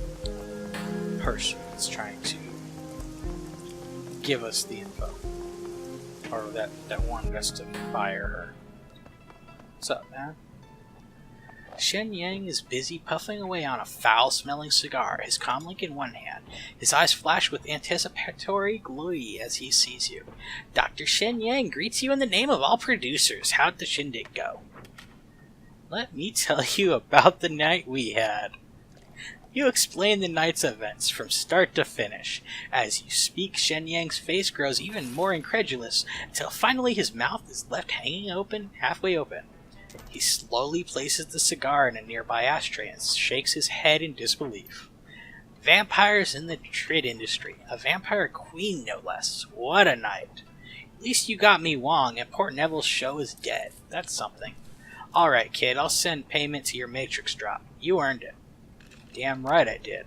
person that's trying to give us the info. Or that wanted us to fire her. What's up, man? Shen Yang is busy puffing away on a foul-smelling cigar, his comlink in one hand. His eyes flash with anticipatory glee as he sees you. Dr. Shen Yang greets you in the name of all producers. How'd the shindig go? Let me tell you about the night we had. You explain the night's events from start to finish. As you speak, Shen Yang's face grows even more incredulous, until finally his mouth is left hanging open, halfway open. He slowly places the cigar in a nearby ashtray and shakes his head in disbelief. Vampires in the Trid industry. A vampire queen, no less. What a night. At least you got me Wong, and poor Neville's show is dead. That's something. Alright, kid, I'll send payment to your Matrix drop. You earned it. Damn right I did.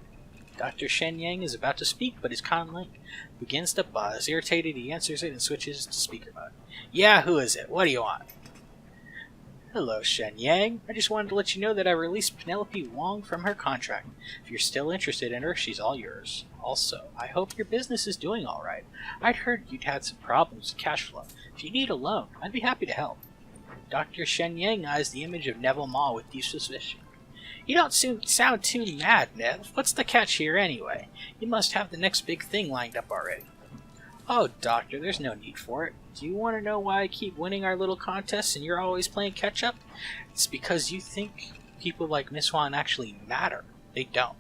Dr. Shen Yang is about to speak, but his comlink begins to buzz. Irritated, he answers it and switches to speaker mode. Yeah, who is it? What do you want? Hello, Shen Yang. I just wanted to let you know that I released Penelope Wong from her contract. If you're still interested in her, she's all yours. Also, I hope your business is doing alright. I'd heard you'd had some problems with cash flow. If you need a loan, I'd be happy to help. Dr. Shen Yang eyes the image of Neville Maw with deep suspicion. You don't sound too mad, Nev. What's the catch here anyway? You must have the next big thing lined up already. Oh, Doctor, there's no need for it. Do you want to know why I keep winning our little contests and you're always playing catch-up? It's because you think people like Miss Wan actually matter. They don't.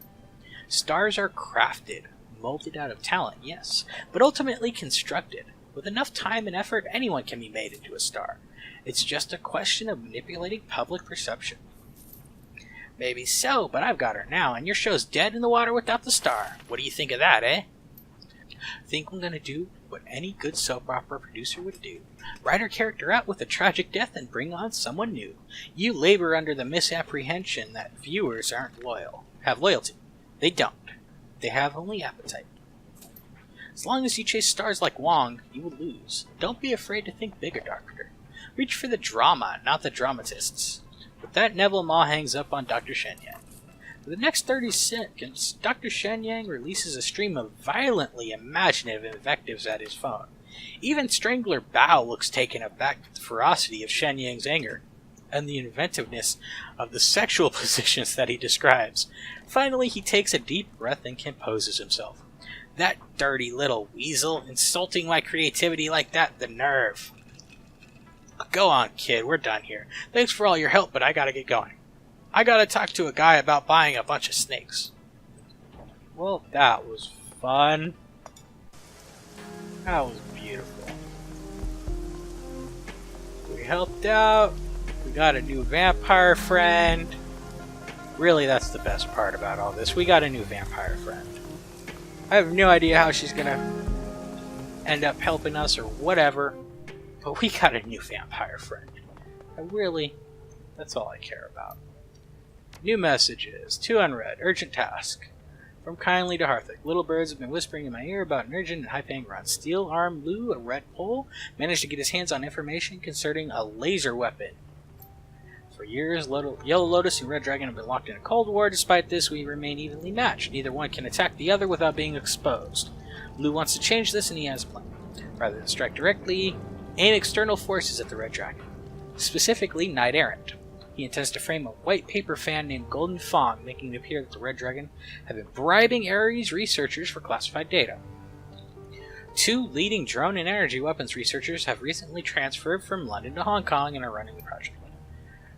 Stars are crafted, molded out of talent, yes, but ultimately constructed. With enough time and effort, anyone can be made into a star. It's just a question of manipulating public perception. Maybe so, but I've got her now, and your show's dead in the water without the star. What do you think of that, eh? Think I'm gonna do what any good soap opera producer would do. Write her character out with a tragic death and bring on someone new. You labor under the misapprehension that viewers aren't have loyalty. They don't. They have only appetite. As long as you chase stars like Wong, you will lose. Don't be afraid to think bigger, Doctor. Reach for the drama, not the dramatists. With that, Neville Maw hangs up on Dr. Shen Yang. For the next 30 seconds, Dr. Shen Yang releases a stream of violently imaginative invectives at his phone. Even Strangler Bao looks taken aback at the ferocity of Shen Yang's anger, and the inventiveness of the sexual positions that he describes. Finally, he takes a deep breath and composes himself. That dirty little weasel, insulting my creativity like that, the nerve. Go on, kid, we're done here. Thanks for all your help, but I gotta get going. I gotta talk to a guy about buying a bunch of snakes. Well, that was fun. That was beautiful. We helped out. We got a new vampire friend. Really, that's the best part about all this. We got a new vampire friend. I have no idea how she's gonna end up helping us or whatever, but we got a new vampire friend. That's all I care about. New messages. 2 unread. Urgent task. From kindly to Harthic. Little birds have been whispering in my ear about an urgent and high-paying run. Steel-armed Lou, a red pole, managed to get his hands on information concerning a laser weapon. For years, Yellow Lotus and Red Dragon have been locked in a Cold War. Despite this, we remain evenly matched. Neither one can attack the other without being exposed. Lou wants to change this, and he has a plan. Rather than strike directly, aim external forces at the Red Dragon. Specifically, Knight Errant. He intends to frame a white paper fan named Golden Fawn, making it appear that the Red Dragon have been bribing Ares researchers for classified data. 2 leading drone and energy weapons researchers have recently transferred from London to Hong Kong and are running the project.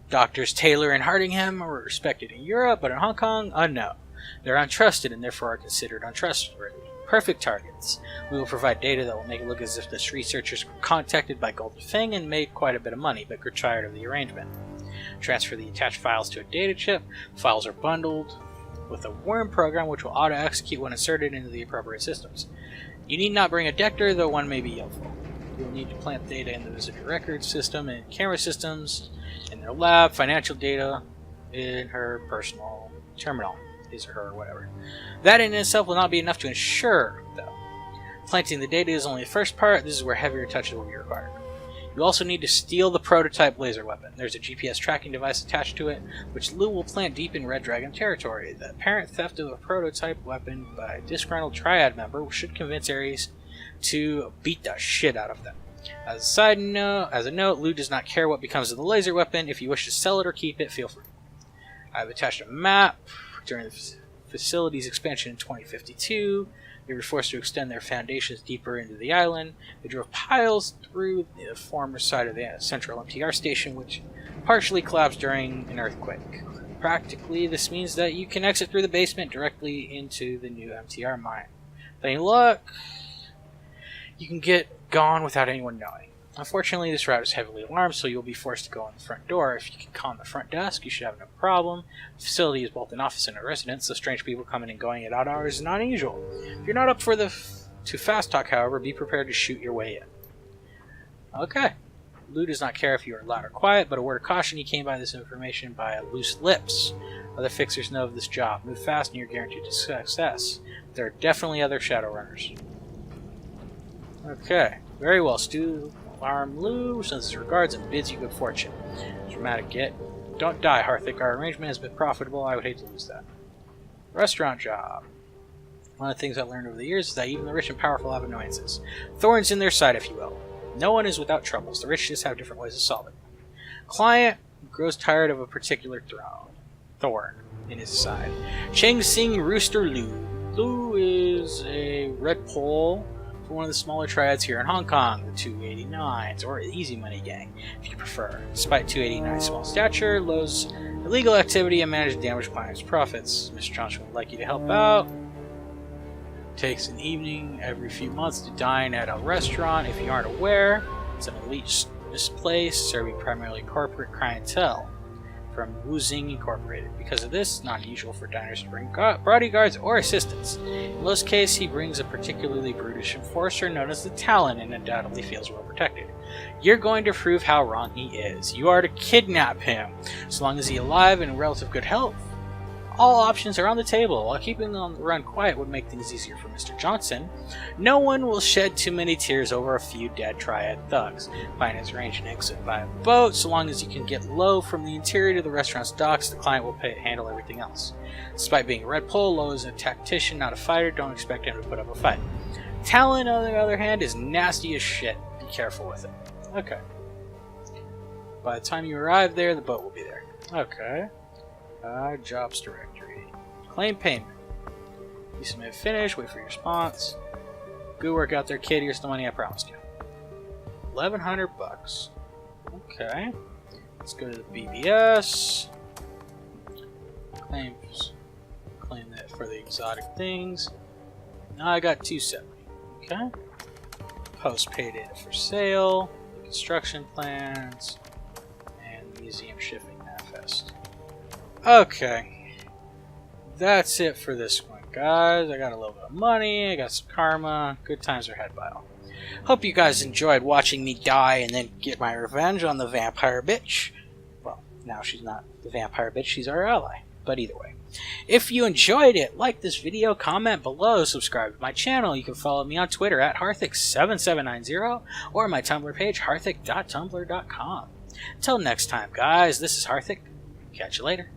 Doctors Taylor and Hardingham are respected in Europe, but in Hong Kong, unknown. They're untrusted and therefore are considered untrustworthy. Perfect targets. We will provide data that will make it look as if the researchers were contacted by Golden Fang and made quite a bit of money, but grew tired of the arrangement. Transfer the attached files to a data chip. Files are bundled with a worm program which will auto-execute when inserted into the appropriate systems. You need not bring a detector, though one may be helpful. You will need to plant data in the visitor record system and camera systems in their lab, financial data in her personal terminal, his or her or whatever. That in itself will not be enough to ensure, though. Planting the data is only the first part. This is where heavier touches will be required. You also need to steal the prototype laser weapon. There's a GPS tracking device attached to it, which Lou will plant deep in Red Dragon territory. The apparent theft of a prototype weapon by a disgruntled Triad member should convince Ares to beat the shit out of them. As a note, Lou does not care what becomes of the laser weapon. If you wish to sell it or keep it, feel free. I've attached a map. During the facility's expansion in 2052, they were forced to extend their foundations deeper into the island. They drove piles through the former side of the central MTR station, which partially collapsed during an earthquake. Practically, this means that you can exit through the basement directly into the new MTR mine. With any luck, you can get gone without anyone knowing. Unfortunately, this route is heavily alarmed, so you'll be forced to go in the front door. If you can con the front desk, you should have no problem. The facility is both an office and a residence, so strange people coming and going at odd hours is not unusual. If you're not up for to fast talk, however, be prepared to shoot your way in. Okay. Lou does not care if you are loud or quiet, but a word of caution, he came by this information by loose lips. Other fixers know of this job. Move fast and you're guaranteed success. There are definitely other Shadowrunners. Okay. Very well, Stu. Arm Lou sends his regards and bids you good fortune. Dramatic get. Don't die, Harthic. Our arrangement has been profitable. I would hate to lose that. Restaurant job. One of the things I've learned over the years is that even the rich and powerful have annoyances. Thorns in their side, if you will. No one is without troubles. The rich just have different ways of solving. Client grows tired of a particular thorn in his side. Cheng Sing Rooster Lou. Lou is a red pole for one of the smaller triads here in Hong Kong, the 289s, or Easy Money Gang, if you prefer. Despite 289's small stature, Lou's illegal activity and managed to damage clients' profits. Mr. Johnson would like you to help out. Takes an evening every few months to dine at a restaurant. If you aren't aware, it's an elite place serving primarily corporate clientele from Wuzing Incorporated. Because of this, it's not unusual for diners to bring bodyguards or assistants. In Lo's case, he brings a particularly brutish enforcer known as the Talon and undoubtedly feels well protected. You're going to prove how wrong he is. You are to kidnap him. As long as he's alive and in relative good health, all options are on the table. While keeping on the run quiet would make things easier for Mr. Johnson, no one will shed too many tears over a few dead triad thugs. Finance range and exit by boat. So long as you can get Lo from the interior to the restaurant's docks, the client will handle everything else. Despite being a red pole, Lo is a tactician, not a fighter. Don't expect him to put up a fight. Talon, on the other hand, is nasty as shit. Be careful with it. Okay. By the time you arrive there, the boat will be there. Okay. Jobs directory. Claim payment. You submit finish, wait for your response. Good work out there, kid. Here's the money I promised you. $1,100. Okay. Let's go to the BBS. Claim that for the exotic things. Now I got $270. Okay. Post-pay data for sale. Construction plans. And museum shipping manifest. Okay, that's it for this one, guys. I got a little bit of money, I got some karma, good times are had by all. Hope you guys enjoyed watching me die and then get my revenge on the vampire bitch. Well, now she's not the vampire bitch, she's our ally. But either way, if you enjoyed it, like this video, comment below, subscribe to my channel. You can follow me on Twitter at Harthic7790 or my Tumblr page, harthic.tumblr.com. Until next time, guys, this is Harthic. Catch you later.